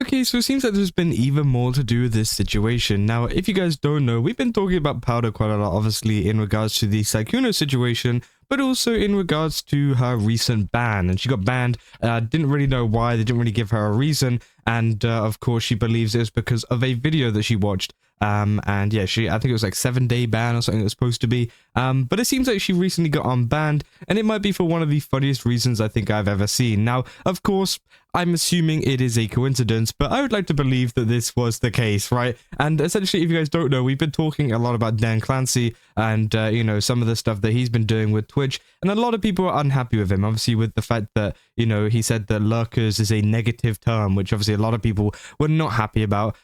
Okay, so it seems like there's been even more to do with this situation. Now, if you guys don't know, we've been talking about Powder quite a lot, obviously, in regards to the Sykkuno situation, but also in regards to her recent ban. And she got banned, didn't really know why, they didn't really give her a reason, and of course, she believes it was because of a video that she watched. And yeah, I think it was like 7-day ban or something it was supposed to be. But it seems like she recently got unbanned, and it might be for one of the funniest reasons I think I've ever seen. Now, of course, I'm assuming it is a coincidence, but I would like to believe that this was the case, right? And essentially, if you guys don't know, we've been talking a lot about Dan Clancy and, you know, some of the stuff that he's been doing with Twitch, and a lot of people are unhappy with him, obviously, with the fact that, you know, he said that lurkers is a negative term, which obviously a lot of people were not happy about,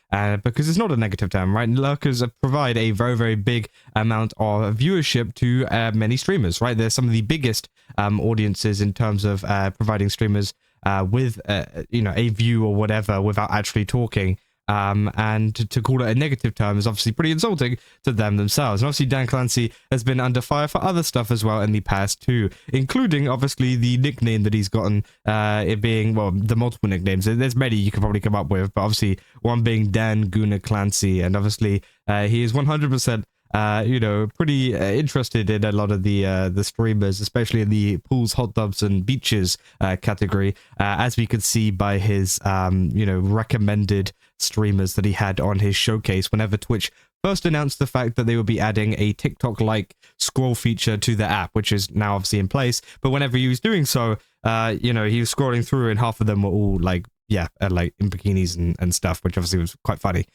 because it's not a negative term, right? Lurkers provide a very, very big amount of viewership to many streamers, right? They're some of the biggest audiences in terms of providing streamers with you know, a view or whatever without actually talking, and to call it a negative term is obviously pretty insulting to them themselves. And obviously Dan Clancy has been under fire for other stuff as well in the past too, including obviously the nickname that he's gotten, it being, well, the multiple nicknames, there's many you could probably come up with, but obviously one being Dan Guna Clancy, and obviously he is 100% you know, pretty interested in a lot of the streamers, especially in the pools, hot tubs, and beaches category, as we could see by his you know, recommended streamers that he had on his showcase whenever Twitch first announced the fact that they would be adding a TikTok-like scroll feature to the app, which is now obviously in place. But whenever he was doing so, you know, he was scrolling through and half of them were all like, yeah, like in bikinis and stuff, which obviously was quite funny.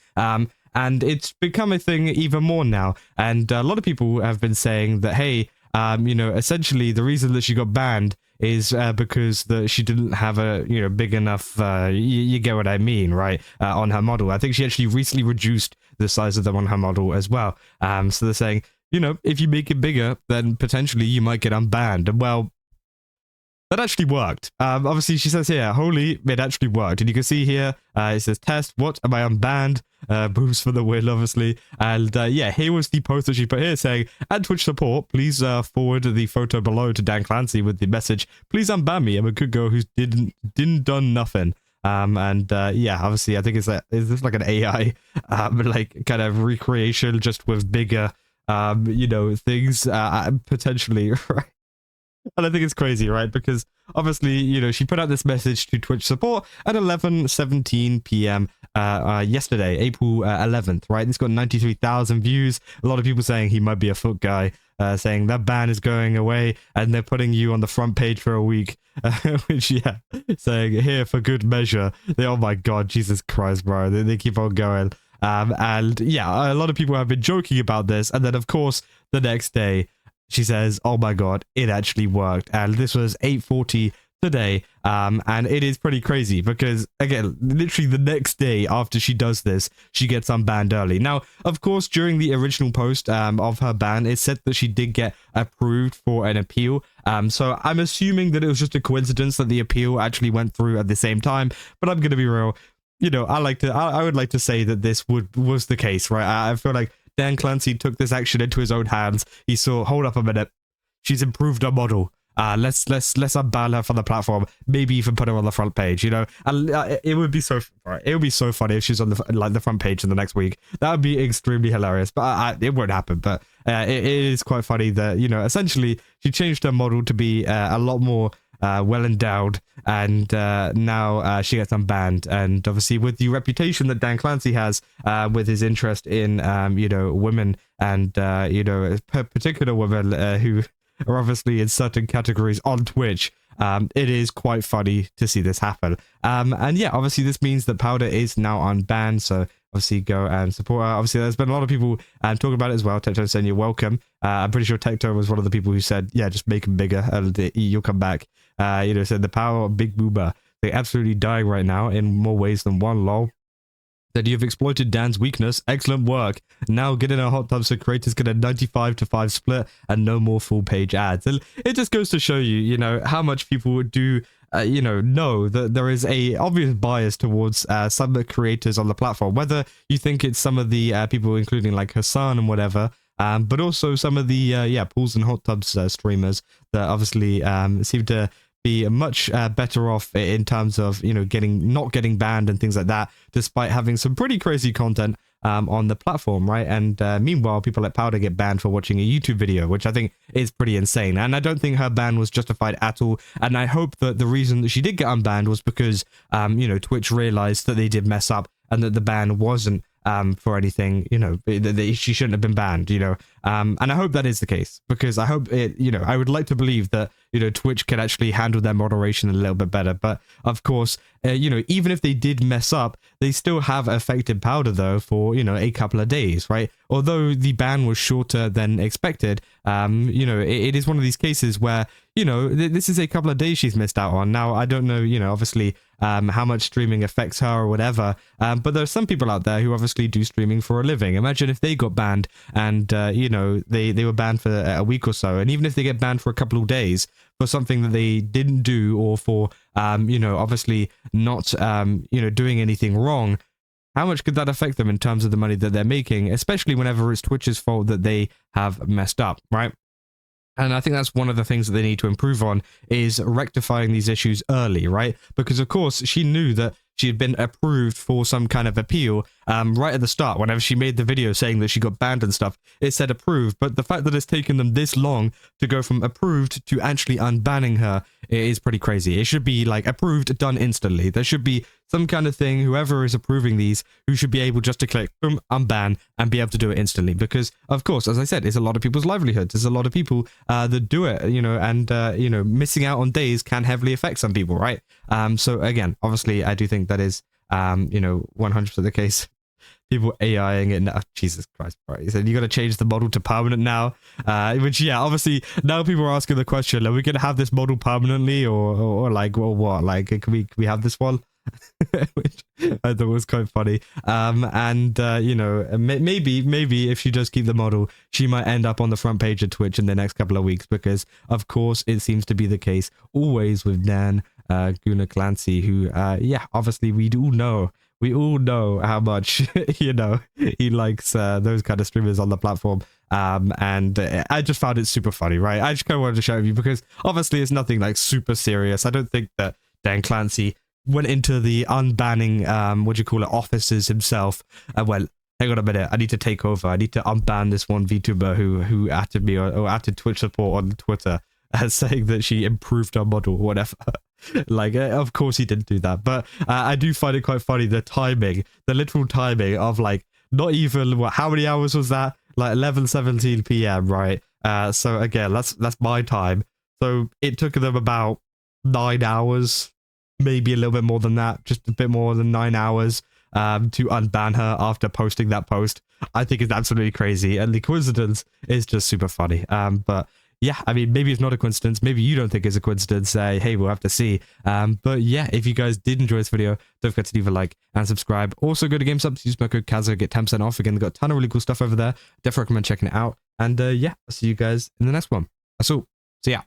And it's become a thing even more now. And a lot of people have been saying that, hey, you know, essentially the reason that she got banned is because she didn't have a, you know, big enough, you get what I mean, right, on her model. I think she actually recently reduced the size of them on her model as well. So they're saying, you know, if you make it bigger, then potentially you might get unbanned. And well, that actually worked. Obviously, she says here, holy, it actually worked. And you can see here, it says, test, what, am I unbanned? Boost for the win, obviously. And yeah, here was the post that she put here saying, add Twitch support, please forward the photo below to Dan Clancy with the message, please unban me, I'm a good girl who's didn't done nothing. And yeah, obviously, I think it's like an AI, like kind of recreation, just with bigger, you know, things, potentially, right? And I think it's crazy, right? Because obviously, you know, she put out this message to Twitch support at 11:17 p.m. Yesterday, April 11th, right? It's got 93,000 views. A lot of people saying he might be a foot guy, saying that ban is going away and they're putting you on the front page for a week. Which, yeah, saying here for good measure. Oh my God, Jesus Christ, bro. They keep on going. And yeah, a lot of people have been joking about this. And then, of course, the next day, she says, oh my God, it actually worked. And this was 8:40 today. And it is pretty crazy because, again, literally the next day after she does this, she gets unbanned early. Now, of course, during the original post of her ban, it said that she did get approved for an appeal. So I'm assuming that it was just a coincidence that the appeal actually went through at the same time. But I'm going to be real. You know, I would like to say that this was the case, right? I feel like Dan Clancy took this action into his own hands. He saw, hold up a minute, she's improved her model. Let's unban her from the platform. Maybe even put her on the front page. You know, and it would be so funny if she's on the front page in the next week. That would be extremely hilarious. But it won't happen. But it is quite funny that, you know, essentially she changed her model to be a lot more well endowed, and now she gets unbanned. And obviously, with the reputation that Dan Clancy has, with his interest in you know, women and you know, particular women who are obviously in certain categories on Twitch, it is quite funny to see this happen. And yeah, obviously this means that Powder is now unbanned, so obviously go and support her. Obviously there's been a lot of people talking about it as well. Tecto saying you're welcome. I'm pretty sure Tecto was one of the people who said, yeah, just make him bigger and you'll come back. You know, said the power of Big Booba. They're absolutely dying right now in more ways than one, lol. That you've exploited Dan's weakness. Excellent work. Now get in a hot tub so creators get a 95-5 split and no more full page ads. And it just goes to show you, you know, how much people do, you know that there is a obvious bias towards some of the creators on the platform. Whether you think it's some of the people, including like Hassan and whatever, but also some of the, yeah, pools and hot tubs streamers that obviously seem to be much better off in terms of, you know, not getting banned and things like that, despite having some pretty crazy content on the platform, right? And meanwhile, people like Powdur get banned for watching a YouTube video, which I think is pretty insane. And I don't think her ban was justified at all. And I hope that the reason that she did get unbanned was because, you know, Twitch realized that they did mess up and that the ban wasn't for anything, you know, she shouldn't have been banned, you know. And I hope that is the case, because I hope it, you know, I would like to believe that, you know, Twitch can actually handle their moderation a little bit better. But of course, you know, even if they did mess up, they still have affected Powdur though for, you know, a couple of days, right? Although the ban was shorter than expected, you know, it is one of these cases where, you know, this is a couple of days she's missed out on. Now, I don't know, you know, obviously, how much streaming affects her or whatever, but there are some people out there who obviously do streaming for a living. Imagine if they got banned and, you know, they were banned for a week or so, and even if they get banned for a couple of days for something that they didn't do, or for, you know, obviously not, you know, doing anything wrong, how much could that affect them in terms of the money that they're making, especially whenever it's Twitch's fault that they have messed up, right? And I think that's one of the things that they need to improve on, is rectifying these issues early, right? Because of course she knew that she had been approved for some kind of appeal right at the start. Whenever she made the video saying that she got banned and stuff, it said approved. But the fact that it's taken them this long to go from approved to actually unbanning her is pretty crazy. It should be like approved, done instantly. There should be some kind of thing, whoever is approving these, who should be able just to click boom, unban, and be able to do it instantly. Because of course, as I said, it's a lot of people's livelihoods. There's a lot of people that do it, you know, and you know, missing out on days can heavily affect some people, right? So again, obviously, I do think that is, you know, 100% the case. People AIing it now. Jesus Christ, right? He said you got to change the model to permanent now. Which, yeah, obviously now people are asking the question: are we going to have this model permanently, or like, or what? Like, can we have this one? Which I thought was quite funny. And you know, maybe if she does keep the model, she might end up on the front page of Twitch in the next couple of weeks, because of course it seems to be the case always with Dan Clancy, who yeah, obviously we all know how much you know he likes those kind of streamers on the platform. And I just found it super funny, right? I just kind of wanted to share with you because obviously it's nothing like super serious. I don't think that Dan Clancy went into the unbanning offices himself and went, hang on a minute, I need to take over, I need to unban this one VTuber who atted me or atted Twitch support on Twitter saying that she improved her model or whatever. Like, of course he didn't do that, but I do find it quite funny, the timing, the literal timing of like, not even, what, how many hours was that? Like 11:17 p.m, right? So again, that's my time. So it took them about 9 hours, maybe a little bit more than that, just a bit more than 9 hours to unban her after posting that post. I think it's absolutely crazy, and the coincidence is just super funny. But yeah, I mean, maybe it's not a coincidence. Maybe you don't think it's a coincidence. Hey, we'll have to see. But yeah, if you guys did enjoy this video, don't forget to leave a like and subscribe. Also, go to GameStop, use my code Kazo, get 10% off. Again, they've got a ton of really cool stuff over there. Definitely recommend checking it out. And yeah, I'll see you guys in the next one. That's all. See ya.